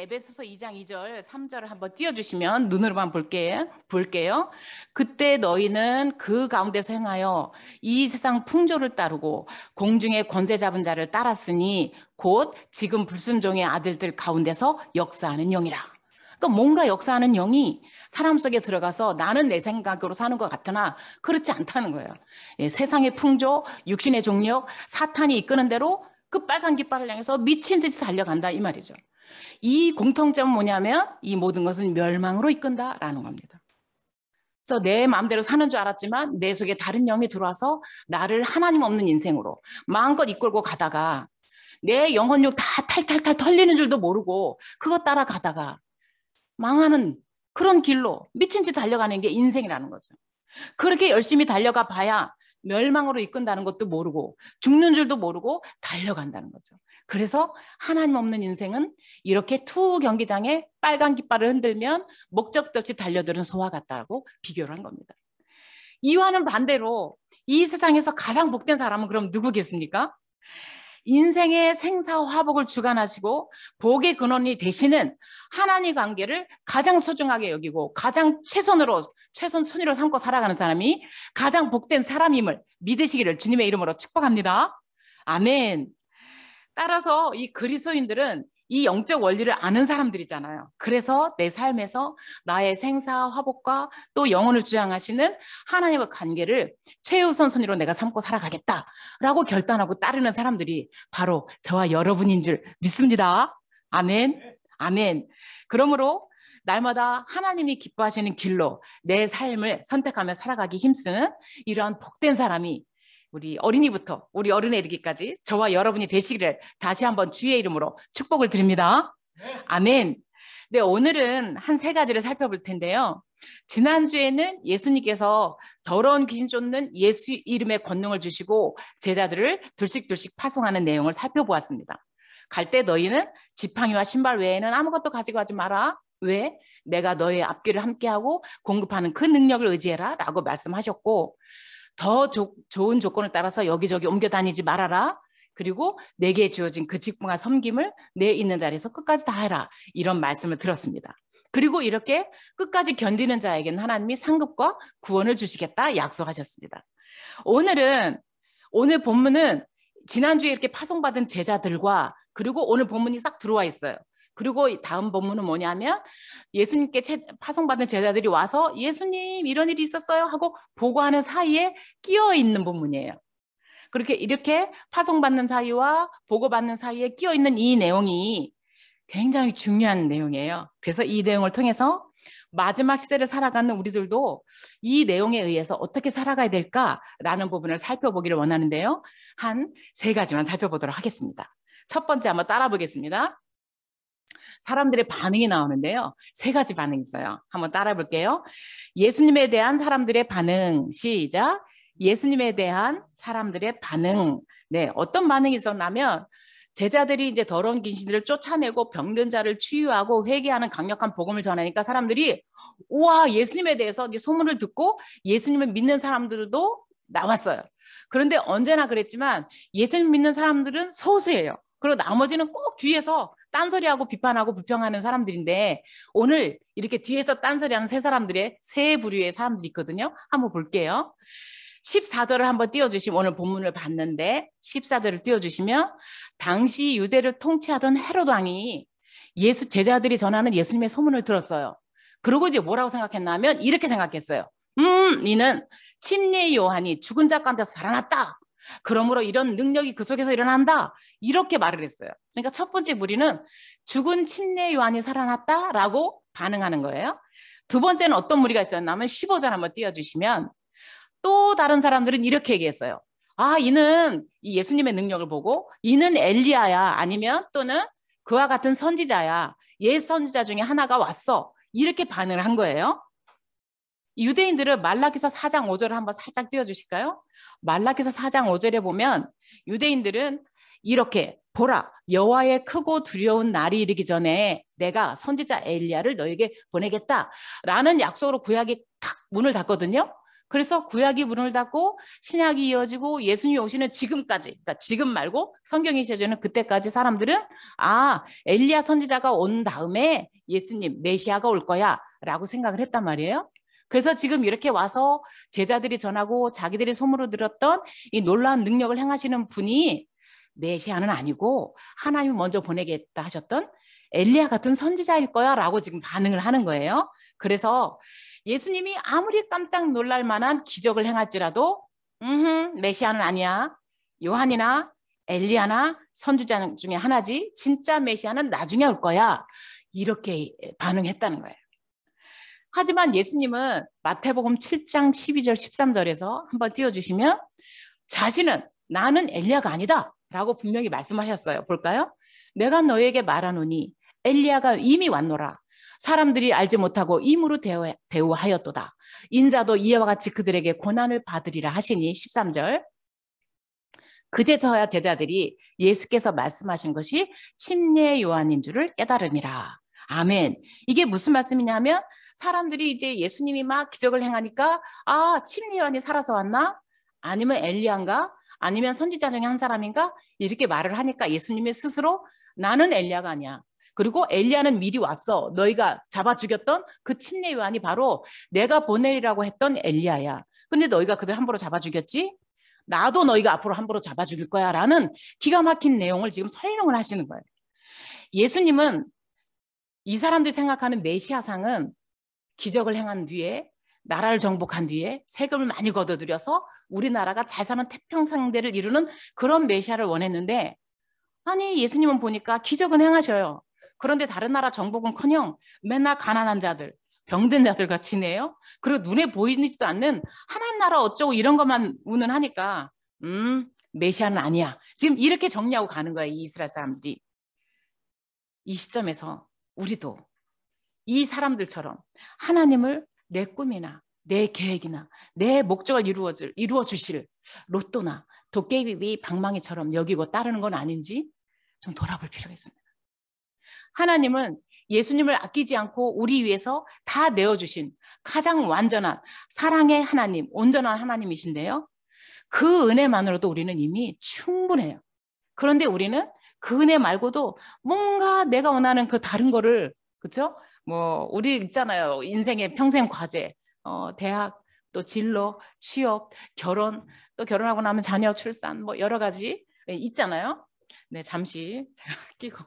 에베소서 2장 2절 3절을 한번 띄워주시면 눈으로만 볼게요. 그때 너희는 그 가운데서 행하여 이 세상 풍조를 따르고 공중의 권세 잡은 자를 따랐으니 곧 지금 불순종의 아들들 가운데서 역사하는 영이라. 그러니까 뭔가 역사하는 영이 사람 속에 들어가서 나는 내 생각으로 사는 것 같으나 그렇지 않다는 거예요. 예, 세상의 풍조, 육신의 종력, 사탄이 이끄는 대로 그 빨간 깃발을 향해서 미친 듯이 달려간다 이 말이죠. 이 공통점은 뭐냐면 이 모든 것은 멸망으로 이끈다라는 겁니다. 그래서 내 마음대로 사는 줄 알았지만 내 속에 다른 영이 들어와서 나를 하나님 없는 인생으로 마음껏 이끌고 가다가 내 영혼력 다 탈탈탈 털리는 줄도 모르고 그거 따라가다가 망하는 그런 길로 미친 듯이 달려가는 게 인생이라는 거죠. 그렇게 열심히 달려가 봐야 멸망으로 이끈다는 것도 모르고 죽는 줄도 모르고 달려간다는 거죠. 그래서 하나님 없는 인생은 이렇게 투 경기장에 빨간 깃발을 흔들면 목적도 없이 달려드는 소와 같다고 비교를 한 겁니다. 이와는 반대로 이 세상에서 가장 복된 사람은 그럼 누구겠습니까? 인생의 생사화복을 주관하시고 복의 근원이 되시는 하나님 관계를 가장 소중하게 여기고 가장 최선순위로 삼고 살아가는 사람이 가장 복된 사람임을 믿으시기를 주님의 이름으로 축복합니다. 아멘. 따라서 이 그리스도인들은 이 영적 원리를 아는 사람들이잖아요. 그래서 내 삶에서 나의 생사화복과 또 영혼을 주장하시는 하나님의 관계를 최우선 순위로 내가 삼고 살아가겠다라고 결단하고 따르는 사람들이 바로 저와 여러분인 줄 믿습니다. 아멘. 아멘. 그러므로 날마다 하나님이 기뻐하시는 길로 내 삶을 선택하며 살아가기 힘쓰는 이러한 복된 사람이 우리 어린이부터 우리 어른에 이르기까지 저와 여러분이 되시기를 다시 한번 주의 이름으로 축복을 드립니다. 아멘. 네, 오늘은 한 세 가지를 살펴볼 텐데요. 지난주에는 예수님께서 더러운 귀신 쫓는 예수 이름의 권능을 주시고 제자들을 둘씩 파송하는 내용을 살펴보았습니다. 갈 때 너희는 지팡이와 신발 외에는 아무것도 가지고 가지 마라. 왜? 내가 너의 앞길을 함께하고 공급하는 그 능력을 의지해라 라고 말씀하셨고 더 좋은 조건을 따라서 여기저기 옮겨 다니지 말아라. 그리고 내게 주어진 그 직분과 섬김을 내 있는 자리에서 끝까지 다 해라. 이런 말씀을 들었습니다. 그리고 이렇게 끝까지 견디는 자에게는 하나님이 상급과 구원을 주시겠다 약속하셨습니다. 오늘 본문은 지난주에 이렇게 파송받은 제자들과 그리고 오늘 본문이 싹 들어와 있어요. 그리고 다음 본문은 뭐냐면 예수님께 파송받은 제자들이 와서 예수님 이런 일이 있었어요 하고 보고하는 사이에 끼어 있는 본문이에요. 그렇게 이렇게 파송받는 사이와 보고받는 사이에 끼어 있는 이 내용이 굉장히 중요한 내용이에요. 그래서 이 내용을 통해서 마지막 시대를 살아가는 우리들도 이 내용에 의해서 어떻게 살아가야 될까라는 부분을 살펴보기를 원하는데요. 한 세 가지만 살펴보도록 하겠습니다. 첫 번째 한번 따라 보겠습니다. 사람들의 반응이 나오는데요. 세 가지 반응이 있어요. 한번 따라 볼게요. 예수님에 대한 사람들의 반응. 시작. 예수님에 대한 사람들의 반응. 네, 어떤 반응이 있었냐면 제자들이 이제 더러운 귀신들을 쫓아내고 병든 자를 치유하고 회개하는 강력한 복음을 전하니까 사람들이 우와 예수님에 대해서 소문을 듣고 예수님을 믿는 사람들도 나왔어요. 그런데 언제나 그랬지만 예수님 믿는 사람들은 소수예요. 그리고 나머지는 꼭 뒤에서 딴소리하고 비판하고 불평하는 사람들인데 오늘 이렇게 뒤에서 딴소리하는 세 부류의 사람들이 있거든요. 한번 볼게요. 14절을 한번 띄워주시면 오늘 본문을 봤는데 14절을 띄워주시면 당시 유대를 통치하던 헤롯 왕이 제자들이 전하는 예수님의 소문을 들었어요. 그리고 이제 뭐라고 생각했냐면 이렇게 생각했어요. 이는 침례 요한이 죽은 자 가운데서 살아났다. 그러므로 이런 능력이 그 속에서 일어난다. 이렇게 말을 했어요. 그러니까 첫 번째 무리는 죽은 침례 요한이 살아났다라고 반응하는 거예요. 두 번째는 어떤 무리가 있었냐면 15절 한번 띄워주시면 또 다른 사람들은 이렇게 얘기했어요. 아, 이는 이 예수님의 능력을 보고 이는 엘리야야 아니면 또는 그와 같은 선지자야. 옛 선지자 중에 하나가 왔어. 이렇게 반응을 한 거예요. 유대인들은 말라기서 4장 5절을 한번 살짝 띄워주실까요? 말라기서 4장 5절에 보면 유대인들은 이렇게 보라 여호와의 크고 두려운 날이 이르기 전에 내가 선지자 엘리야를 너에게 보내겠다라는 약속으로 구약이 탁 문을 닫거든요. 그래서 구약이 문을 닫고 신약이 이어지고 예수님이 오시는 지금까지, 그러니까 지금 말고 성경이 시해주는 그때까지 사람들은 엘리야 선지자가 온 다음에 예수님 메시아가 올 거야 라고 생각을 했단 말이에요. 그래서 지금 이렇게 와서 제자들이 전하고 자기들이 소문으로 들었던 이 놀라운 능력을 행하시는 분이 메시아는 아니고 하나님이 먼저 보내겠다 하셨던 엘리야 같은 선지자일 거야 라고 지금 반응을 하는 거예요. 그래서 예수님이 아무리 깜짝 놀랄 만한 기적을 행할지라도 메시아는 아니야. 요한이나 엘리야나 선지자 중에 하나지. 진짜 메시아는 나중에 올 거야. 이렇게 반응했다는 거예요. 하지만 예수님은 마태복음 7장 12절 13절에서 한번 띄워주시면 자신은 나는 엘리야가 아니다 라고 분명히 말씀하셨어요. 볼까요? 내가 너에게 말하노니 엘리야가 이미 왔노라. 사람들이 알지 못하고 임으로 대우하였도다. 인자도 이와 같이 그들에게 고난을 받으리라 하시니 13절. 그제서야 제자들이 예수께서 말씀하신 것이 침례 요한인 줄을 깨달으니라. 아멘. 이게 무슨 말씀이냐면 사람들이 이제 예수님이 막 기적을 행하니까 침례 요한이 살아서 왔나? 아니면 엘리야인가? 아니면 선지자 중에 한 사람인가? 이렇게 말을 하니까 예수님이 스스로 나는 엘리야가 아니야. 그리고 엘리야는 미리 왔어. 너희가 잡아 죽였던 그 침례 요한이 바로 내가 보내리라고 했던 엘리야야. 근데 너희가 그들 함부로 잡아 죽였지? 나도 너희가 앞으로 함부로 잡아 죽일 거야 라는 기가 막힌 내용을 지금 설명을 하시는 거예요. 예수님은 이 사람들이 생각하는 메시아상은 기적을 행한 뒤에 나라를 정복한 뒤에 세금을 많이 걷어들여서 우리나라가 잘 사는 태평상대를 이루는 그런 메시아를 원했는데 아니 예수님은 보니까 기적은 행하셔요. 그런데 다른 나라 정복은커녕 맨날 가난한 자들, 병든 자들과 지내요. 그리고 눈에 보이지도 않는 하나님 나라 어쩌고 이런 것만 운운하니까 메시아는 아니야. 지금 이렇게 정리하고 가는 거예요. 이 이스라엘 사람들이. 이 시점에서 우리도 이 사람들처럼 하나님을 내 꿈이나 내 계획이나 내 목적을 이루어 주실 로또나 도깨비 방망이처럼 여기고 따르는 건 아닌지 좀 돌아볼 필요가 있습니다. 하나님은 예수님을 아끼지 않고 우리 위해서 다 내어주신 가장 완전한 사랑의 하나님, 온전한 하나님이신데요. 그 은혜만으로도 우리는 이미 충분해요. 그런데 우리는 그 은혜 말고도 뭔가 내가 원하는 그 다른 거를, 그렇죠? 우리 있잖아요. 인생의 평생 과제, 대학, 또 진로, 취업, 결혼, 또 결혼하고 나면 자녀 출산, 여러 가지 있잖아요. 네, 잠시 제가 끼고.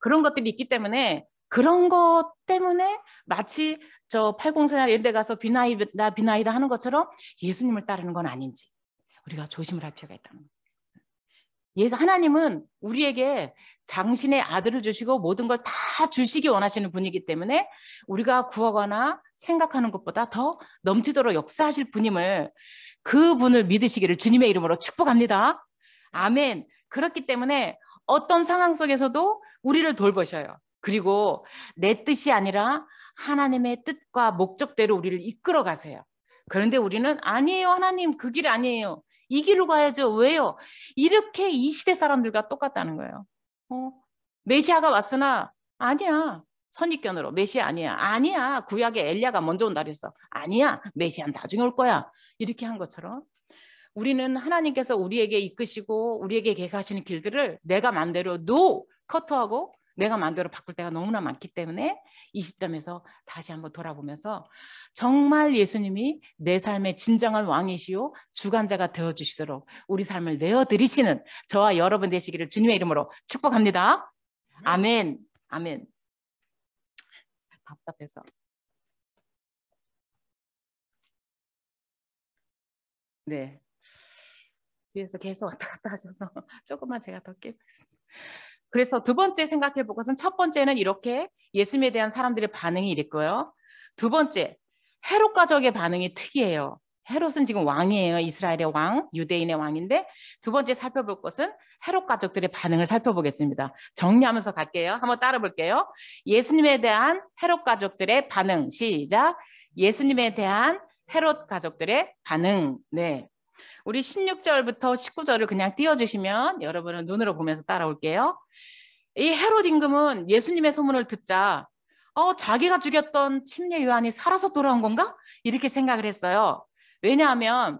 그런 것들이 있기 때문에 그런 것 때문에 마치 저 80세나 이런 데 가서 비나이다 하는 것처럼 예수님을 따르는 건 아닌지 우리가 조심을 할 필요가 있다는 거예요. 하나님은 우리에게 당신의 아들을 주시고 모든 걸 다 주시기 원하시는 분이기 때문에 우리가 구하거나 생각하는 것보다 더 넘치도록 역사하실 분임을 그분을 믿으시기를 주님의 이름으로 축복합니다. 아멘. 그렇기 때문에 어떤 상황 속에서도 우리를 돌보셔요. 그리고 내 뜻이 아니라 하나님의 뜻과 목적대로 우리를 이끌어 가세요. 그런데 우리는 아니에요. 하나님 그 길 아니에요. 이 길로 가야죠. 왜요? 이렇게 이 시대 사람들과 똑같다는 거예요. 메시아가 왔으나 아니야. 선입견으로 메시아 아니야. 아니야. 구약에 엘리야가 먼저 온다 그랬어. 아니야. 메시아는 나중에 올 거야. 이렇게 한 것처럼 우리는 하나님께서 우리에게 이끄시고 우리에게 계획하시는 길들을 내가 마음대로 커트하고 내가 마음대로 바꿀 때가 너무나 많기 때문에 이 시점에서 다시 한번 돌아보면서 정말 예수님이 내 삶의 진정한 왕이시요 주관자가 되어주시도록 우리 삶을 내어드리시는 저와 여러분 되시기를 주님의 이름으로 축복합니다. 아멘. 아멘. 답답해서. 네. 뒤에서 계속 왔다 갔다 하셔서 조금만 제가 더 깨고 있습니다. 그래서 두 번째 생각해 볼 것은 첫 번째는 이렇게 예수님에 대한 사람들의 반응이 이랬고요. 두 번째, 헤롯 가족의 반응이 특이해요. 헤롯은 지금 왕이에요. 이스라엘의 왕, 유대인의 왕인데 두 번째 살펴볼 것은 헤롯 가족들의 반응을 살펴보겠습니다. 정리하면서 갈게요. 한번 따라 볼게요. 예수님에 대한 헤롯 가족들의 반응. 시작. 예수님에 대한 헤롯 가족들의 반응. 네. 우리 16절부터 19절을 그냥 띄워주시면 여러분은 눈으로 보면서 따라올게요. 이 헤롯 임금은 예수님의 소문을 듣자 자기가 죽였던 침례 요한이 살아서 돌아온 건가? 이렇게 생각을 했어요. 왜냐하면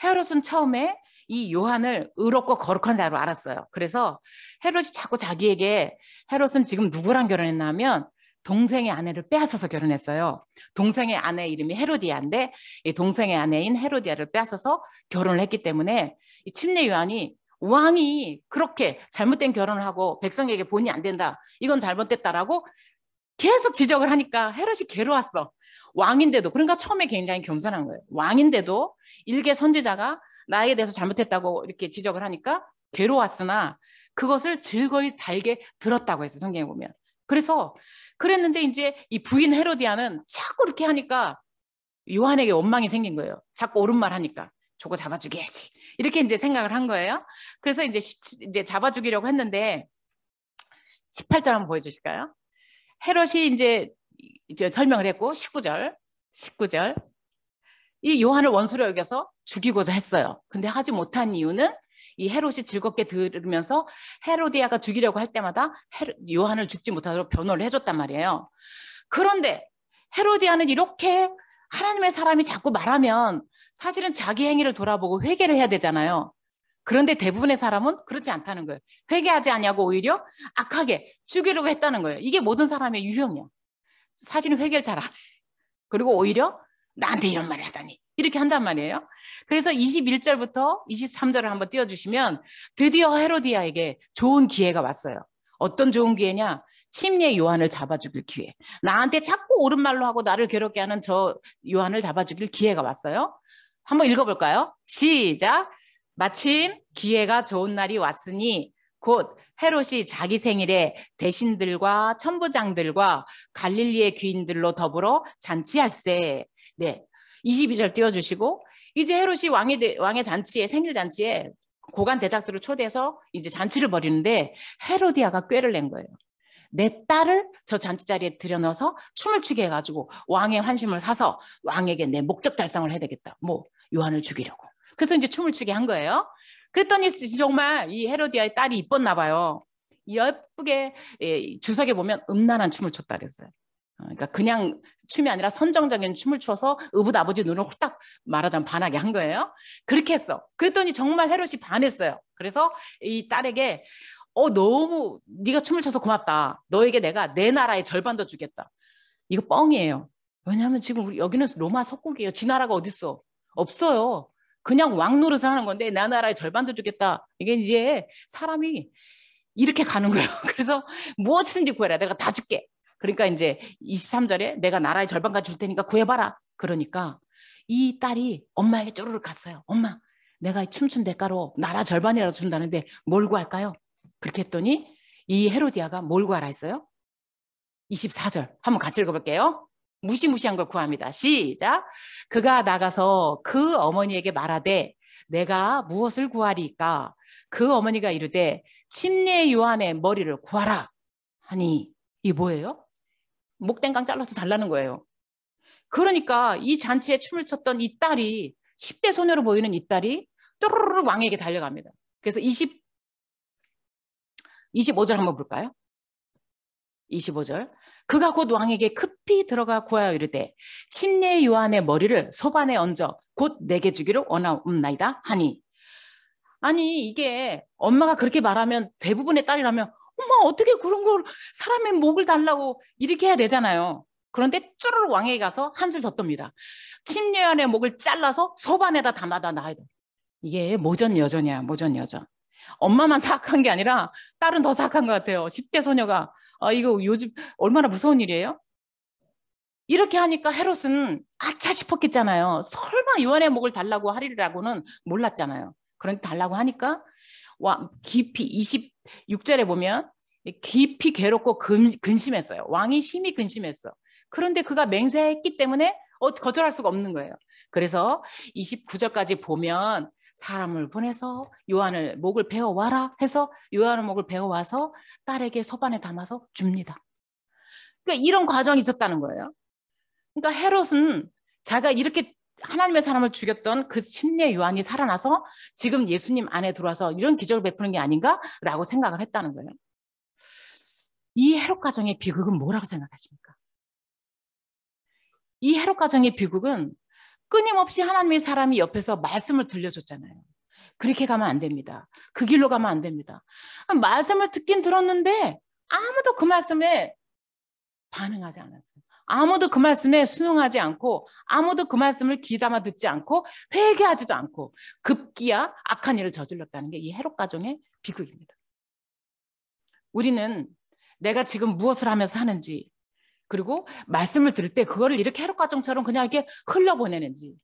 헤롯은 처음에 이 요한을 의롭고 거룩한 자로 알았어요. 그래서 헤롯이 자꾸 자기에게, 헤롯은 지금 누구랑 결혼했나 하면 동생의 아내를 빼앗아서 결혼했어요. 동생의 아내 이름이 헤로디아인데 이 동생의 아내인 헤로디아를 빼앗아서 결혼을 했기 때문에 이 침례 요한이, 왕이 그렇게 잘못된 결혼을 하고 백성에게 본이 안 된다, 이건 잘못됐다라고 계속 지적을 하니까 헤롯이 괴로웠어. 왕인데도. 그러니까 처음에 굉장히 겸손한 거예요. 왕인데도 일개 선지자가 나에 대해서 잘못했다고 이렇게 지적을 하니까 괴로웠으나 그것을 즐거이 달게 들었다고 했어요, 성경에 보면. 그래서 그랬는데 이제 이 부인 헤로디아는 자꾸 이렇게 하니까 요한에게 원망이 생긴 거예요. 자꾸 옳은 말 하니까 저거 잡아 죽여야지, 이렇게 이제 생각을 한 거예요. 그래서 이제 잡아 죽이려고 했는데 18절 한번 보여주실까요? 헤롯이 이제 설명을 했고 19절 이 요한을 원수로 여겨서 죽이고자 했어요. 근데 하지 못한 이유는 이 헤롯이 즐겁게 들으면서 헤로디아가 죽이려고 할 때마다 요한을 죽지 못하도록 변호를 해줬단 말이에요. 그런데 헤로디아는 이렇게 하나님의 사람이 자꾸 말하면 사실은 자기 행위를 돌아보고 회개를 해야 되잖아요. 그런데 대부분의 사람은 그렇지 않다는 거예요. 회개하지 않냐고 오히려 악하게 죽이려고 했다는 거예요. 이게 모든 사람의 유형이야. 사실은 회개를 잘 안 해. 그리고 오히려 나한테 이런 말을 하다니, 이렇게 한단 말이에요. 그래서 21절부터 23절을 한번 띄워주시면 드디어 헤로디아에게 좋은 기회가 왔어요. 어떤 좋은 기회냐? 침례 요한을 잡아 죽일 기회. 나한테 자꾸 옳은 말로 하고 나를 괴롭게 하는 저 요한을 잡아 죽일 기회가 왔어요. 한번 읽어볼까요? 시작. 마침 기회가 좋은 날이 왔으니 곧 헤롯이 자기 생일에 대신들과 천부장들과 갈릴리의 귀인들로 더불어 잔치할세. 네, 22절 띄워주시고 이제 헤롯이 왕의 잔치에, 생일 잔치에 고관 대작들을 초대해서 이제 잔치를 벌이는데 헤로디아가 꾀를 낸 거예요. 내 딸을 저 잔치 자리에 들여넣어서 춤을 추게 해가지고 왕의 환심을 사서 왕에게 내 목적 달성을 해야 되겠다. 뭐 요한을 죽이려고. 그래서 이제 춤을 추게 한 거예요. 그랬더니 정말 이 헤로디아의 딸이 이뻤나 봐요. 예쁘게 주석에 보면 음란한 춤을 췄다 그랬어요. 그러니까 그냥 춤이 아니라 선정적인 춤을 춰서 의붓 아버지 눈을 홀딱 말하자면 반하게 한 거예요. 그렇게 했어. 그랬더니 정말 헤롯이 반했어요. 그래서 이 딸에게 너무 네가 춤을 춰서 고맙다. 너에게 내가 내 나라의 절반도 주겠다. 이거 뻥이에요. 왜냐하면 지금 우리 여기는 로마 속국이에요. 지 나라가 어딨어? 없어요. 그냥 왕 노릇을 하는 건데 내 나라의 절반도 주겠다. 이게 이제 사람이 이렇게 가는 거예요. 그래서 무엇이든지 구해라. 내가 다 줄게. 그러니까 이제 23절에 내가 나라의 절반까지 줄 테니까 구해봐라. 그러니까 이 딸이 엄마에게 쪼르륵 갔어요. 엄마, 내가 춤춘 대가로 나라 절반이라도 준다는데 뭘 구할까요? 그렇게 했더니 이 헤로디아가 뭘 구하라 했어요? 24절 한번 같이 읽어볼게요. 무시무시한 걸 구합니다. 시작. 그가 나가서 그 어머니에게 말하되 내가 무엇을 구하리까? 그 어머니가 이르되 침례 요한의 머리를 구하라 하니, 이 뭐예요? 목땡강 잘라서 달라는 거예요. 그러니까 이 잔치에 춤을 췄던 이 딸이, 10대 소녀로 보이는 이 딸이 쪼르르 왕에게 달려갑니다. 그래서 25절 한번 볼까요? 25절. 그가 곧 왕에게 급히 들어가 구하여 이르되 침례 요한의 머리를 소반에 얹어 곧 내게 주기를 원하옵나이다 하니. 아니 이게 엄마가 그렇게 말하면, 대부분의 딸이라면 엄마 어떻게 그런 걸 사람의 목을 달라고 이렇게 해야 되잖아요. 그런데 쪼르르 왕에게 가서 한술 더 떱니다. 침례 요한의 목을 잘라서 소반에다 담아다 놔야 돼. 이게 모전 여전이야, 모전 여전. 엄마만 사악한 게 아니라 딸은 더 사악한 것 같아요. 10대 소녀가. 이거 요즘 얼마나 무서운 일이에요? 이렇게 하니까 헤롯은 아차 싶었겠잖아요. 설마 요한의 목을 달라고 하리라고는 몰랐잖아요. 그런데 달라고 하니까 깊이 26절에 보면 깊이 괴롭고 근심했어요. 왕이 심히 근심했어. 그런데 그가 맹세했기 때문에 거절할 수가 없는 거예요. 그래서 29절까지 보면 사람을 보내서 요한을 목을 베어와라 해서 요한의 목을 베어와서 딸에게 소반에 담아서 줍니다. 그러니까 이런 과정이 있었다는 거예요. 그러니까 헤롯은 자기가 이렇게 하나님의 사람을 죽였던 그 침례 요한이 살아나서 지금 예수님 안에 들어와서 이런 기적을 베푸는 게 아닌가라고 생각을 했다는 거예요. 이 헤롯 가정의 비극은 뭐라고 생각하십니까? 이 헤롯 가정의 비극은 끊임없이 하나님의 사람이 옆에서 말씀을 들려줬잖아요. 그렇게 가면 안 됩니다. 그 길로 가면 안 됩니다. 말씀을 듣긴 들었는데 아무도 그 말씀에 반응하지 않았어요. 아무도 그 말씀에 순응하지 않고, 아무도 그 말씀을 귀담아 듣지 않고, 회개하지도 않고 급기야 악한 일을 저질렀다는 게 이 헤롯 가정의 비극입니다. 우리는 내가 지금 무엇을 하면서 하는지, 그리고 말씀을 들을 때 그거를 이렇게 헤롯 가정처럼 그냥 이렇게 흘려보내는지,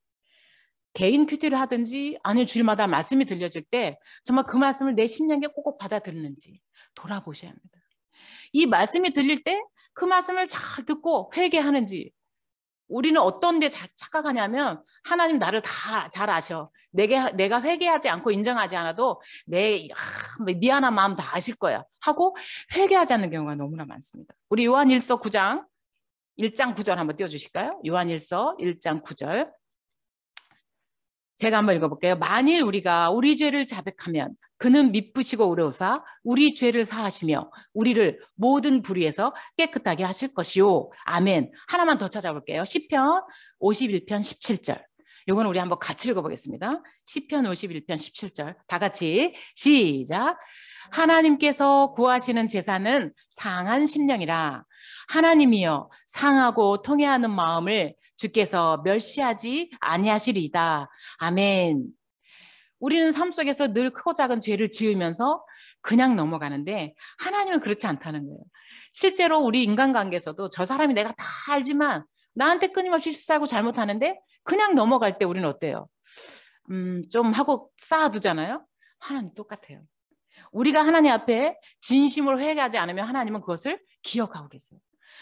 개인 큐티를 하든지 아니면 주일마다 말씀이 들려질 때 정말 그 말씀을 내 심령에 꼭꼭 받아들이는지 돌아보셔야 합니다. 이 말씀이 들릴 때 그 말씀을 잘 듣고 회개하는지. 우리는 어떤 데 착각하냐면 하나님 나를 다 잘 아셔. 내가 회개하지 않고 인정하지 않아도 내 미안한 마음 다 아실 거야 하고 회개하지 않는 경우가 너무나 많습니다. 우리 요한일서 9장 1장 9절 한번 띄워주실까요? 요한일서 1장 9절. 제가 한번 읽어볼게요. 만일 우리가 우리 죄를 자백하면 그는 미쁘시고 의로우사 우리 죄를 사하시며 우리를 모든 불의에서 깨끗하게 하실 것이요. 아멘. 하나만 더 찾아볼게요. 시편 51편 17절. 이건 우리 한번 같이 읽어보겠습니다. 시편 51편 17절. 다 같이 시작. 하나님께서 구하시는 제사는 상한 심령이라. 하나님이여 상하고 통회하는 마음을 주께서 멸시하지 아니하시리이다. 아멘. 우리는 삶 속에서 늘 크고 작은 죄를 지으면서 그냥 넘어가는데 하나님은 그렇지 않다는 거예요. 실제로 우리 인간관계에서도 저 사람이 내가 다 알지만 나한테 끊임없이 실수하고 잘못하는데 그냥 넘어갈 때 우리는 어때요? 좀 하고 쌓아두잖아요. 하나님 똑같아요. 우리가 하나님 앞에 진심으로 회개하지 않으면 하나님은 그것을 기억하고 계세요.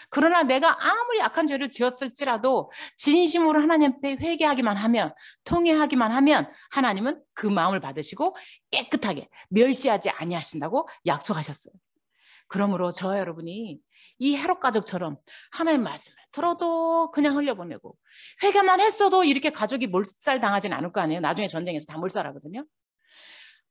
그러나 내가 아무리 악한 죄를 지었을지라도 진심으로 하나님 앞에 회개하기만 하면, 통회하기만 하면 하나님은 그 마음을 받으시고 깨끗하게 멸시하지 아니하신다고 약속하셨어요. 그러므로 저와 여러분이 이 헤롯 가족처럼 하나님 말씀을 들어도 그냥 흘려보내고 회개만 했어도 이렇게 가족이 몰살당하진 않을 거 아니에요. 나중에 전쟁에서 다 몰살하거든요.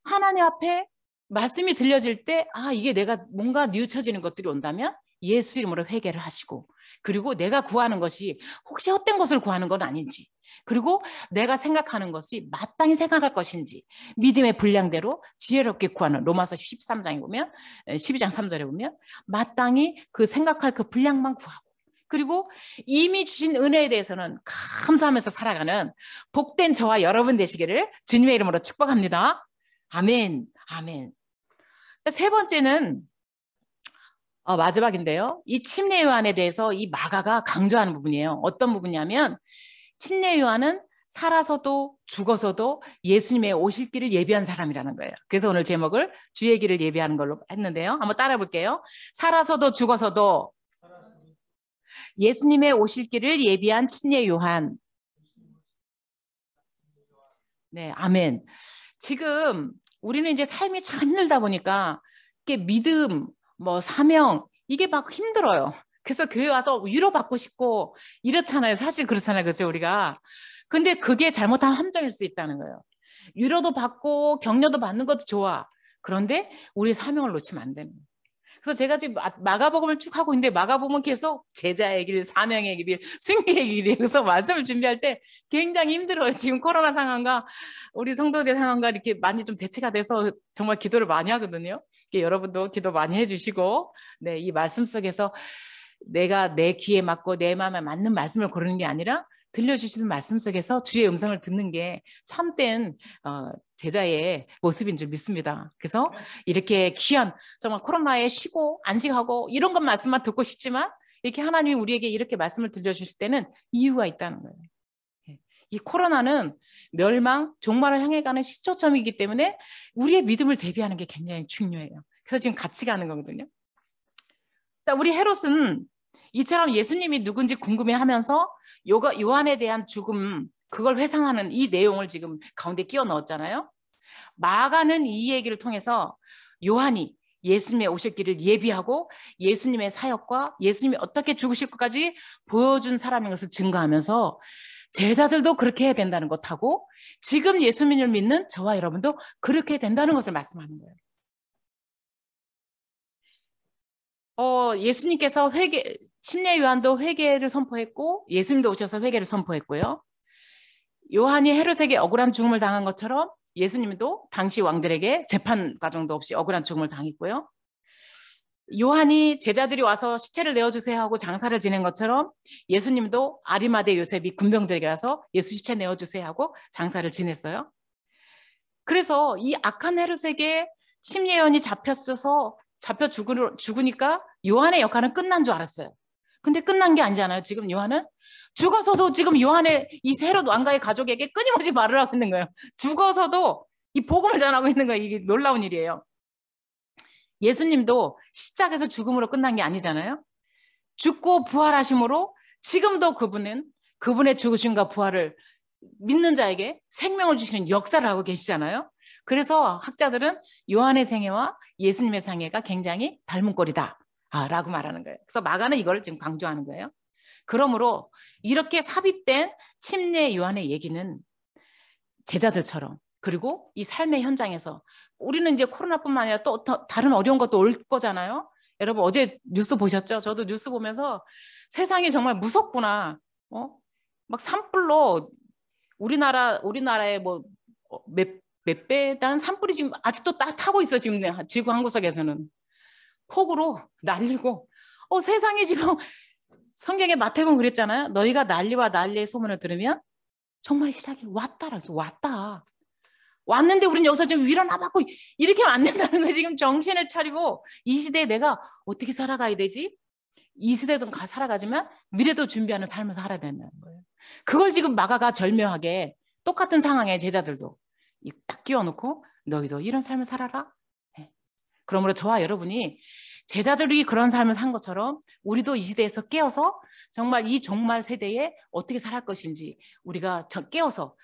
하나님 앞에 말씀이 들려질 때 이게 내가 뭔가 뉘우쳐지는 것들이 온다면 예수 이름으로 회개를 하시고, 그리고 내가 구하는 것이 혹시 헛된 것을 구하는 건 아닌지, 그리고 내가 생각하는 것이 마땅히 생각할 것인지 믿음의 분량대로 지혜롭게 구하는, 로마서 13장에 보면 12장 3절에 보면 마땅히 그 생각할 그 분량만 구하고, 그리고 이미 주신 은혜에 대해서는 감사하면서 살아가는 복된 저와 여러분 되시기를 주님의 이름으로 축복합니다. 아멘. 아멘. 세 번째는 마지막인데요. 이 침례 요한에 대해서 이 마가가 강조하는 부분이에요. 어떤 부분이냐면 침례 요한은 살아서도 죽어서도 예수님의 오실 길을 예비한 사람이라는 거예요. 그래서 오늘 제목을 주의 길을 예비하는 걸로 했는데요. 한번 따라 볼게요. 살아서도 죽어서도 예수님의 오실 길을 예비한 침례 요한. 네, 아멘. 지금 우리는 이제 삶이 참 힘들다 보니까 이게 믿음, 사명, 이게 막 힘들어요. 그래서 교회 와서 위로받고 싶고 이렇잖아요. 사실 그렇잖아요. 그렇죠, 우리가. 근데 그게 잘못한 함정일 수 있다는 거예요. 위로도 받고 격려도 받는 것도 좋아. 그런데 우리 사명을 놓치면 안 되는 거예요. 그래서 제가 지금 마가복음을 쭉 하고 있는데 마가복음은 계속 제자의 길, 사명의 길, 승리의 길이. 그래서 말씀을 준비할 때 굉장히 힘들어요. 지금 코로나 상황과 우리 성도들의 상황과 이렇게 많이 좀 대체가 돼서 정말 기도를 많이 하거든요. 여러분도 기도 많이 해주시고, 네, 이 말씀 속에서 내가 내 귀에 맞고 내 마음에 맞는 말씀을 고르는 게 아니라 들려주시는 말씀 속에서 주의 음성을 듣는 게 참된 제자의 모습인 줄 믿습니다. 그래서 이렇게 귀한 정말 코로나에 쉬고 안식하고 이런 것 말씀만 듣고 싶지만 이렇게 하나님이 우리에게 이렇게 말씀을 들려주실 때는 이유가 있다는 거예요. 이 코로나는 멸망, 종말을 향해 가는 시초점이기 때문에 우리의 믿음을 대비하는 게 굉장히 중요해요. 그래서 지금 같이 가는 거거든요. 자, 우리 헤롯은 이처럼 예수님이 누군지 궁금해하면서 요한에 대한 죽음, 그걸 회상하는 이 내용을 지금 가운데 끼워 넣었잖아요. 마가는 이 얘기를 통해서 요한이 예수님의 오실 길을 예비하고 예수님의 사역과 예수님이 어떻게 죽으실 것까지 보여준 사람인 것을 증거하면서 제자들도 그렇게 해야 된다는 것하고 지금 예수님을 믿는 저와 여러분도 그렇게 된다는 것을 말씀하는 거예요. 예수님께서 침례 요한도 회개를 선포했고 예수님도 오셔서 회개를 선포했고요. 요한이 헤롯에게 억울한 죽음을 당한 것처럼 예수님도 당시 왕들에게 재판 과정도 없이 억울한 죽음을 당했고요. 요한이 제자들이 와서 시체를 내어주세요 하고 장사를 지낸 것처럼 예수님도 아리마대 요셉이 군병들에게 와서 예수 시체 내어주세요 하고 장사를 지냈어요. 그래서 이 악한 헤롯에게 침례 요한이 잡혀 죽으니까 요한의 역할은 끝난 줄 알았어요. 근데 끝난 게 아니잖아요. 지금 요한은 죽어서도 지금 요한의 이 헤롯 왕가의 가족에게 끊임없이 말을 하고 있는 거예요. 죽어서도 이 복음을 전하고 있는 거예요. 이게 놀라운 일이에요. 예수님도 십자가에서 죽음으로 끝난 게 아니잖아요. 죽고 부활하심으로 지금도 그분의 죽으심과 부활을 믿는 자에게 생명을 주시는 역사를 하고 계시잖아요. 그래서 학자들은 요한의 생애와 예수님의 생애가 굉장히 닮은 꼴이다 라고 말하는 거예요. 그래서 마가는 이걸 지금 강조하는 거예요. 그러므로 이렇게 삽입된 침례 요한의 얘기는 제자들처럼 그리고 이 삶의 현장에서 우리는 이제 코로나뿐만 아니라 또 다른 어려운 것도 올 거잖아요. 여러분 어제 뉴스 보셨죠? 저도 뉴스 보면서 세상이 정말 무섭구나. 막 산불로 우리나라의 뭐 몇 배단 산불이 지금 아직도 타고 있어. 지금 지구 한 구석에서는 폭우로 날리고 세상이 지금 성경에 마태복음 그랬잖아요. 너희가 난리와 난리의 소문을 들으면 정말 시작이 왔다라 해서 왔는데 우리는 여기서 지금 일어나봤고 이렇게 하면 안 된다는 거예요. 지금 정신을 차리고 이 시대에 내가 어떻게 살아가야 되지? 이 시대도 살아가지만 미래도 준비하는 삶을 살아야 된다는 거예요. 그걸 지금 마가가 절묘하게 똑같은 상황에 제자들도 딱 끼워놓고 너희도 이런 삶을 살아라. 네. 그러므로 저와 여러분이 제자들이 그런 삶을 산 것처럼 우리도 이 시대에서 깨어서 정말 이 종말 세대에 어떻게 살아갈 것인지 우리가 깨어서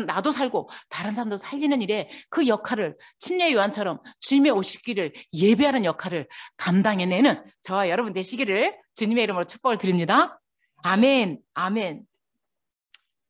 나도 살고 다른 사람도 살리는 일에 그 역할을 침례 요한처럼 주님의 오실 길을 예배하는 역할을 감당해내는 저와 여러분 되시기를 주님의 이름으로 축복을 드립니다. 아멘. 아멘.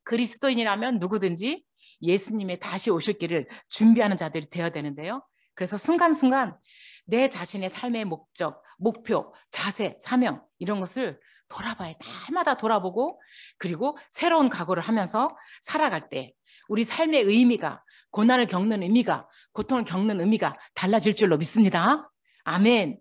그리스도인이라면 누구든지 예수님의 다시 오실 길을 준비하는 자들이 되어야 되는데요. 그래서 순간순간 내 자신의 삶의 목적, 목표, 자세, 사명 이런 것을 돌아봐야 날마다 돌아보고 그리고 새로운 각오를 하면서 살아갈 때 우리 삶의 의미가 고난을 겪는 의미가 고통을 겪는 의미가 달라질 줄로 믿습니다. 아멘.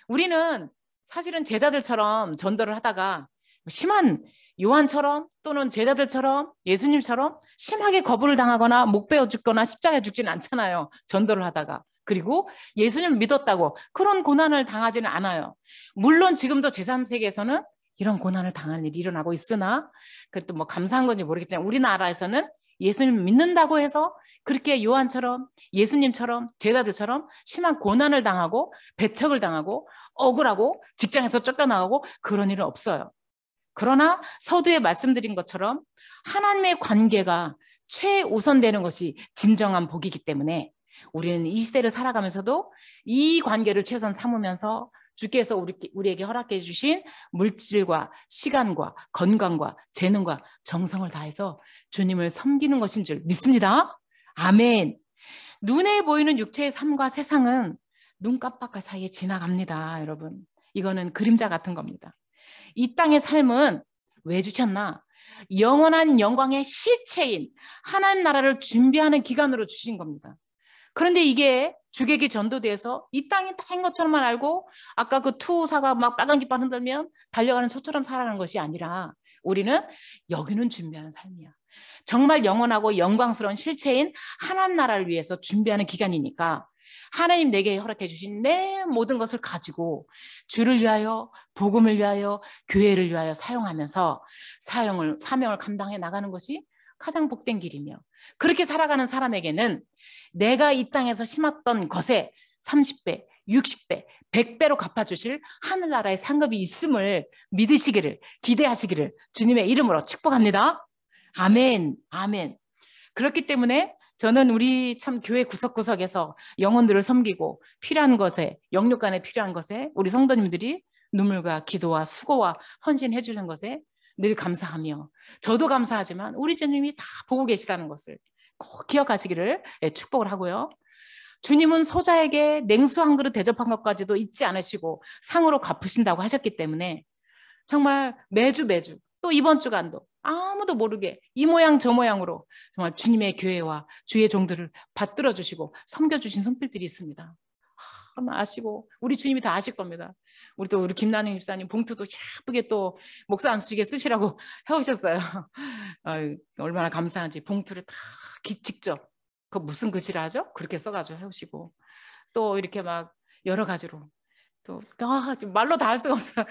우리는 사실은 제자들처럼 전도를 하다가 심한 요한처럼 또는 제자들처럼 예수님처럼 심하게 거부를 당하거나 목 베어 죽거나 십자가에 죽지는 않잖아요. 전도를 하다가. 그리고 예수님을 믿었다고 그런 고난을 당하지는 않아요. 물론 지금도 제3세계에서는 이런 고난을 당하는 일이 일어나고 있으나 그것도 뭐 감사한 건지 모르겠지만 우리나라에서는 예수님을 믿는다고 해서 그렇게 요한처럼 예수님처럼 제자들처럼 심한 고난을 당하고 배척을 당하고 억울하고 직장에서 쫓겨나가고 그런 일은 없어요. 그러나 서두에 말씀드린 것처럼 하나님의 관계가 최우선되는 것이 진정한 복이기 때문에 우리는 이 시대를 살아가면서도 이 관계를 최선 삼으면서 주께서 우리에게 허락해 주신 물질과 시간과 건강과 재능과 정성을 다해서 주님을 섬기는 것인 줄 믿습니다. 아멘. 눈에 보이는 육체의 삶과 세상은 눈 깜빡할 사이에 지나갑니다. 여러분. 이거는 그림자 같은 겁니다. 이 땅의 삶은 왜 주셨나? 영원한 영광의 실체인 하나님 나라를 준비하는 기간으로 주신 겁니다. 그런데 이게 주객이 전도돼서 이 땅이 땅인 것처럼만 알고 아까 그 투사가 막 빨간 깃발 흔들면 달려가는 소처럼 살아가는 것이 아니라 우리는 여기는 준비하는 삶이야. 정말 영원하고 영광스러운 실체인 하나님 나라를 위해서 준비하는 기간이니까 하나님 내게 허락해 주신 내 모든 것을 가지고 주를 위하여 복음을 위하여 교회를 위하여 사용하면서 사명을 감당해 나가는 것이 가장 복된 길이며 그렇게 살아가는 사람에게는 내가 이 땅에서 심었던 것에 30배, 60배, 100배로 갚아주실 하늘나라의 상급이 있음을 믿으시기를 기대하시기를 주님의 이름으로 축복합니다. 아멘, 아멘. 그렇기 때문에 저는 우리 참 교회 구석구석에서 영혼들을 섬기고 필요한 것에 영육간에 필요한 것에 우리 성도님들이 눈물과 기도와 수고와 헌신해 주는 것에 늘 감사하며 저도 감사하지만 우리 주님이 다 보고 계시다는 것을 꼭 기억하시기를 축복을 하고요. 주님은 소자에게 냉수 한 그릇 대접한 것까지도 잊지 않으시고 상으로 갚으신다고 하셨기 때문에 정말 매주 또 이번 주간도 아무도 모르게 이 모양 저 모양으로 정말 주님의 교회와 주의 종들을 받들어 주시고 섬겨주신 손길들이 있습니다. 아마 아시고 우리 주님이 다 아실 겁니다. 우리 김나영 집사님 봉투도 예쁘게 또 목사 안수식에 쓰시라고 해오셨어요. 얼마나 감사한지 봉투를 다 직접 그 무슨 글씨를 하죠? 그렇게 써가지고 해오시고 또 이렇게 막 여러 가지로 또 말로 다 할 수가 없어요.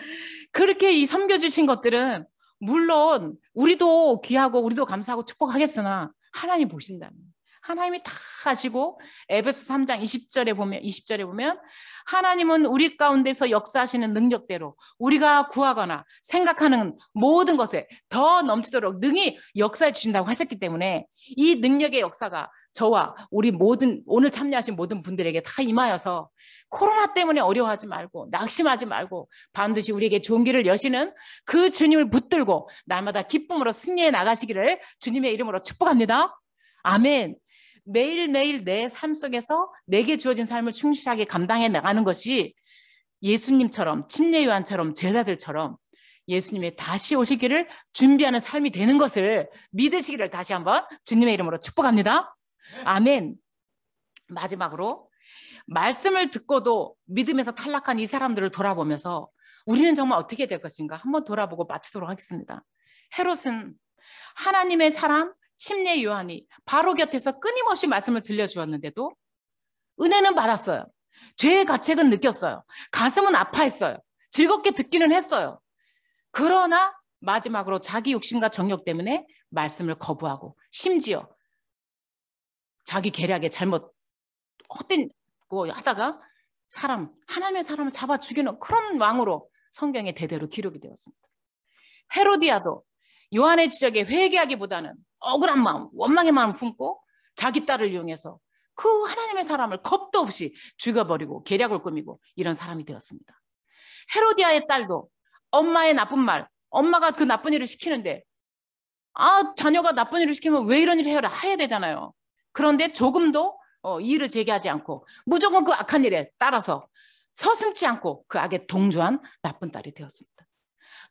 그렇게 이 섬겨주신 것들은 물론 우리도 귀하고 우리도 감사하고 축복하겠으나 하나님 보신다는, 하나님이 다 아시고 에베소 3장 20절에 보면 하나님은 우리 가운데서 역사하시는 능력대로 우리가 구하거나 생각하는 모든 것에 더 넘치도록 능히 역사해 주신다고 하셨기 때문에 이 능력의 역사가 저와 우리 모든 오늘 참여하신 모든 분들에게 다 임하여서 코로나 때문에 어려워하지 말고 낙심하지 말고 반드시 우리에게 좋은 길을 여시는 그 주님을 붙들고 날마다 기쁨으로 승리해 나가시기를 주님의 이름으로 축복합니다. 아멘. 매일매일 내 삶 속에서 내게 주어진 삶을 충실하게 감당해 나가는 것이 예수님처럼 침례 요한처럼 제자들처럼 예수님의 다시 오시기를 준비하는 삶이 되는 것을 믿으시기를 다시 한번 주님의 이름으로 축복합니다. 아멘. 마지막으로 말씀을 듣고도 믿음에서 탈락한 이 사람들을 돌아보면서 우리는 정말 어떻게 될 것인가 한번 돌아보고 마치도록 하겠습니다. 헤롯은 하나님의 사람 침례 요한이 바로 곁에서 끊임없이 말씀을 들려주었는데도 은혜는 받았어요. 죄의 가책은 느꼈어요. 가슴은 아파했어요. 즐겁게 듣기는 했어요. 그러나 마지막으로 자기 욕심과 정욕 때문에 말씀을 거부하고 심지어 자기 계략에 잘못 헛된 거 하다가 하나님의 사람을 잡아 죽이는 그런 왕으로 성경에 대대로 기록이 되었습니다. 헤로디아도 요한의 지적에 회개하기보다는 억울한 마음, 원망의 마음을 품고 자기 딸을 이용해서 그 하나님의 사람을 겁도 없이 죽여버리고 계략을 꾸미고 이런 사람이 되었습니다. 헤로디아의 딸도 엄마의 나쁜 말, 엄마가 그 나쁜 일을 시키는데 자녀가 나쁜 일을 시키면 왜 이런 일을 해야 되잖아요. 그런데 조금도 이의를 제기하지 않고 무조건 그 악한 일에 따라서 서슴지 않고 그 악에 동조한 나쁜 딸이 되었습니다.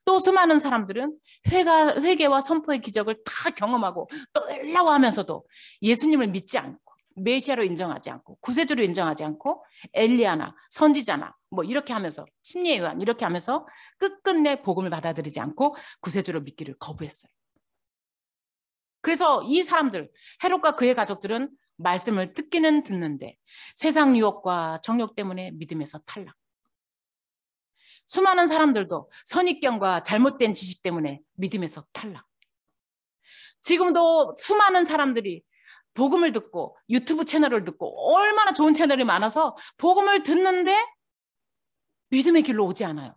또 수많은 사람들은 회개와 선포의 기적을 다 경험하고 또 놀라워하면서도 예수님을 믿지 않고 메시아로 인정하지 않고 구세주로 인정하지 않고 엘리야나 선지자나 뭐 이렇게 하면서 침례 요한 이렇게 하면서 끝끝내 복음을 받아들이지 않고 구세주로 믿기를 거부했어요. 그래서 이 사람들 헤롯과 그의 가족들은 말씀을 듣기는 듣는데 세상 유혹과 정욕 때문에 믿음에서 탈락. 수많은 사람들도 선입견과 잘못된 지식 때문에 믿음에서 탈락. 지금도 수많은 사람들이 복음을 듣고 유튜브 채널을 듣고 얼마나 좋은 채널이 많아서 복음을 듣는데 믿음의 길로 오지 않아요.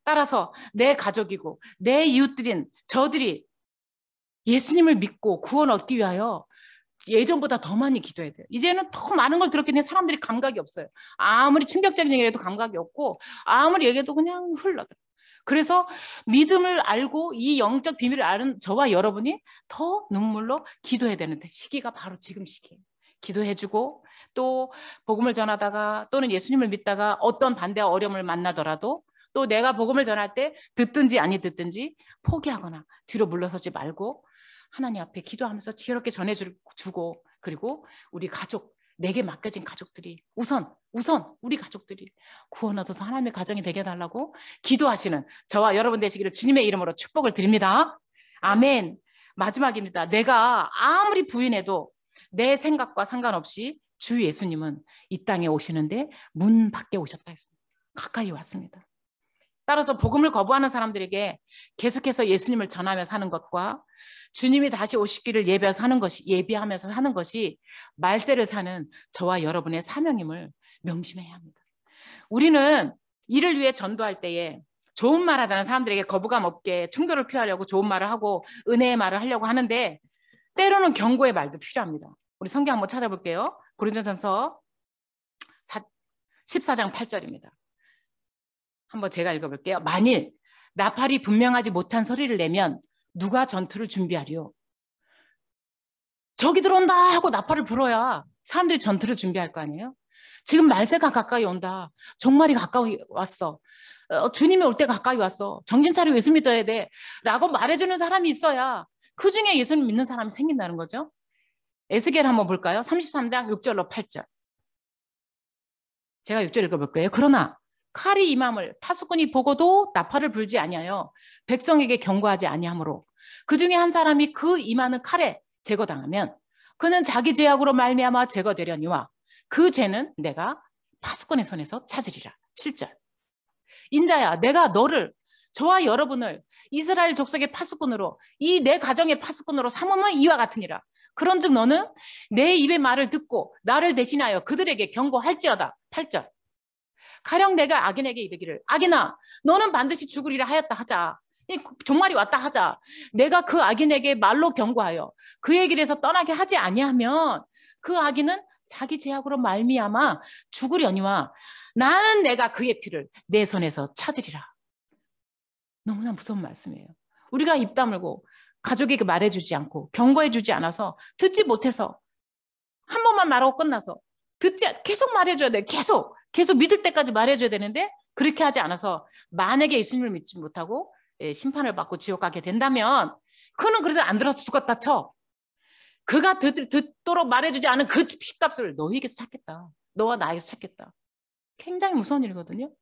따라서 내 가족이고 내 이웃들인 저들이 예수님을 믿고 구원 얻기 위하여 예전보다 더 많이 기도해야 돼요. 이제는 더 많은 걸 들었기 때문에 사람들이 감각이 없어요. 아무리 충격적인 얘기해도 감각이 없고 아무리 얘기해도 그냥 흘러요. 그래서 믿음을 알고 이 영적 비밀을 아는 저와 여러분이 더 눈물로 기도해야 되는데 시기가 바로 지금 시기예요. 기도해주고 또 복음을 전하다가 또는 예수님을 믿다가 어떤 반대와 어려움을 만나더라도 또 내가 복음을 전할 때 듣든지 아니 듣든지 포기하거나 뒤로 물러서지 말고 하나님 앞에 기도하면서 지혜롭게 전해주고 그리고 우리 가족 내게 맡겨진 가족들이 우선 우리 가족들이 구원 얻어서 하나님의 가정이 되게 해달라고 기도하시는 저와 여러분 되시기를 주님의 이름으로 축복을 드립니다. 아멘. 마지막입니다. 내가 아무리 부인해도 내 생각과 상관없이 주 예수님은 이 땅에 오시는데 문 밖에 오셨다 했습니다. 가까이 왔습니다. 따라서 복음을 거부하는 사람들에게 계속해서 예수님을 전하며 사는 것과 주님이 다시 오시기를 예비하면서 사는 것이 말세를 사는 저와 여러분의 사명임을 명심해야 합니다. 우리는 이를 위해 전도할 때에 좋은 말 하잖아요. 사람들에게 거부감 없게 충돌을 피하려고 좋은 말을 하고 은혜의 말을 하려고 하는데 때로는 경고의 말도 필요합니다. 우리 성경 한번 찾아볼게요. 고린도전서 14장 8절입니다. 한번 제가 읽어볼게요. 만일 나팔이 분명하지 못한 소리를 내면 누가 전투를 준비하리요? 적이 들어온다 하고 나팔을 불어야 사람들이 전투를 준비할 거 아니에요? 지금 말세가 가까이 온다. 종말이 가까이 왔어. 주님이 올 때 가까이 왔어. 정신 차리고 예수 믿어야 돼. 라고 말해주는 사람이 있어야 그 중에 예수를 믿는 사람이 생긴다는 거죠. 에스겔 한번 볼까요? 33장 6절로 8절. 제가 6절 읽어볼게요. 그러나 칼이 임함을 파수꾼이 보고도 나팔을 불지 아니하여 백성에게 경고하지 아니하므로 그 중에 한 사람이 그 임하는 칼에 제거당하면 그는 자기 죄악으로 말미암아 제거되려니와 그 죄는 내가 파수꾼의 손에서 찾으리라. 7절. 인자야, 내가 너를, 저와 여러분을 이스라엘 족속의 파수꾼으로, 이 내 가정의 파수꾼으로 삼으면 이와 같으니라. 그런즉 너는 내 입의 말을 듣고 나를 대신하여 그들에게 경고할지어다. 8절. 가령 내가 악인에게 이르기를, 악인아, 너는 반드시 죽으리라 하였다 하자. 종말이 왔다 하자. 내가 그 악인에게 말로 경고하여 그의 길에서 떠나게 하지 아니하면 그 악인은 자기 죄악으로 말미암아 죽으려니와 나는 내가 그의 피를 내 손에서 찾으리라. 너무나 무서운 말씀이에요. 우리가 입 다물고 가족에게 말해주지 않고 경고해주지 않아서 듣지 못해서 한 번만 말하고 끝나서 계속 말해줘야 돼. 계속 믿을 때까지 말해줘야 되는데 그렇게 하지 않아서 만약에 예수님을 믿지 못하고 심판을 받고 지옥 가게 된다면 그는 그래도 안 들어서 죽었다 쳐. 그가 듣도록 말해주지 않은 그 피값을 너희에게서 찾겠다. 너와 나에게서 찾겠다. 굉장히 무서운 일이거든요.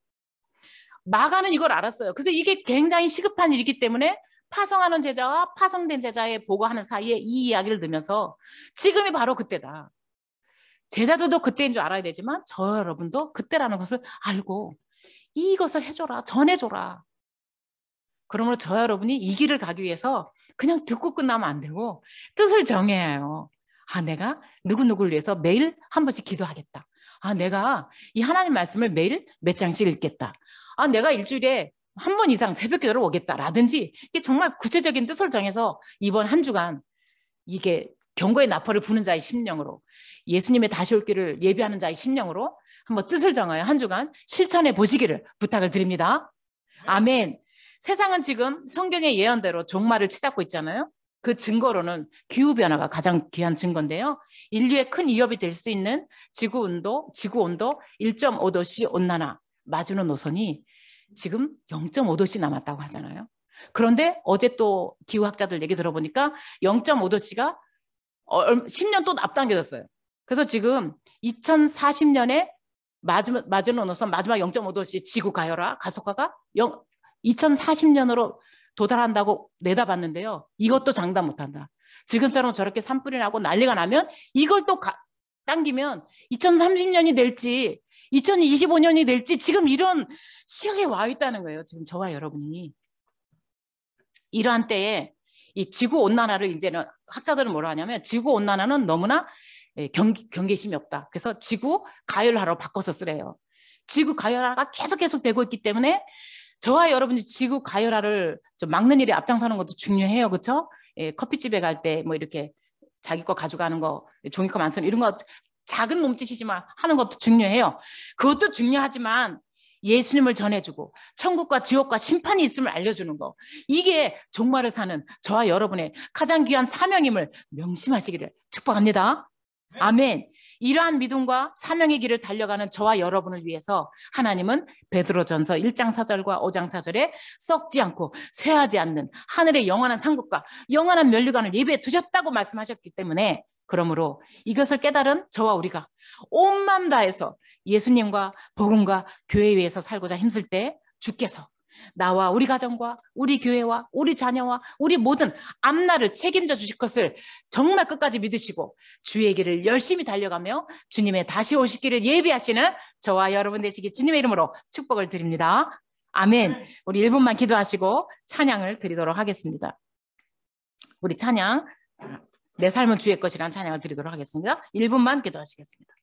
마가는 이걸 알았어요. 그래서 이게 굉장히 시급한 일이기 때문에 파송하는 제자와 파송된 제자의 보고하는 사이에 이 이야기를 넣으면서 지금이 바로 그때다. 제자들도 그때인 줄 알아야 되지만 저 여러분도 그때라는 것을 알고 이것을 해줘라. 전해줘라. 그러므로 저 여러분이 이 길을 가기 위해서 그냥 듣고 끝나면 안 되고 뜻을 정해야 해요. 아, 내가 누구누구를 위해서 매일 한 번씩 기도하겠다. 아, 내가 이 하나님 말씀을 매일 몇 장씩 읽겠다. 아, 내가 일주일에 한 번 이상 새벽 기도를 오겠다라든지 이게 정말 구체적인 뜻을 정해서 이번 한 주간 이게 경고의 나팔을 부는 자의 심령으로 예수님의 다시 올 길을 예비하는 자의 심령으로 한번 뜻을 정하여 한 주간 실천해 보시기를 부탁을 드립니다. 아멘. 세상은 지금 성경의 예언대로 종말을 치닫고 있잖아요. 그 증거로는 기후변화가 가장 귀한 증거인데요. 인류의 큰 위협이 될 수 있는 지구온도 1.5도씨 온난화 마주는 노선이 지금 0.5도씨 남았다고 하잖아요. 그런데 어제 또 기후학자들 얘기 들어보니까 0.5도씨가 10년 또 앞당겨졌어요. 그래서 지금 2040년에 마주는 노선 마지막 0.5도씨 지구 가열화 가속화가 2040년으로 도달한다고 내다봤는데요. 이것도 장담 못한다. 지금처럼 저렇게 산불이 나고 난리가 나면 이걸 또 당기면 2030년이 될지 2025년이 될지 지금 이런 시각에 와 있다는 거예요. 지금 저와 여러분이. 이러한 때에 이 지구온난화를 이제는 학자들은 뭐라 하냐면 지구온난화는 너무나 경계심이 없다. 그래서 지구 가열화로 바꿔서 쓰래요. 지구 가열화가 계속 되고 있기 때문에 저와 여러분이 지구 가열화를 좀 막는 일에 앞장서는 것도 중요해요. 그렇죠? 커피집에 갈 때 뭐 이렇게 자기 거 가져가는 거, 종이컵 안 쓰는 이런 거 작은 몸짓이지만 하는 것도 중요해요. 그것도 중요하지만 예수님을 전해주고 천국과 지옥과 심판이 있음을 알려주는 거. 이게 종말을 사는 저와 여러분의 가장 귀한 사명임을 명심하시기를 축복합니다. 아멘. 이러한 믿음과 사명의 길을 달려가는 저와 여러분을 위해서 하나님은 베드로전서 1장 4절과 5장 4절에 썩지 않고 쇠하지 않는 하늘의 영원한 상급과 영원한 면류관을 예비해 두셨다고 말씀하셨기 때문에 그러므로 이것을 깨달은 저와 우리가 온 마음 다해서 예수님과 복음과 교회 위에서 살고자 힘쓸 때 주께서 나와 우리 가정과 우리 교회와 우리 자녀와 우리 모든 앞날을 책임져 주실 것을 정말 끝까지 믿으시고 주의 길을 열심히 달려가며 주님의 다시 오실 길을 예비하시는 저와 여러분 되시기 주님의 이름으로 축복을 드립니다. 아멘. 우리 1분만 기도하시고 찬양을 드리도록 하겠습니다. 우리 찬양 내 삶은 주의 것이라는 찬양을 드리도록 하겠습니다. 1분만 기도하시겠습니다.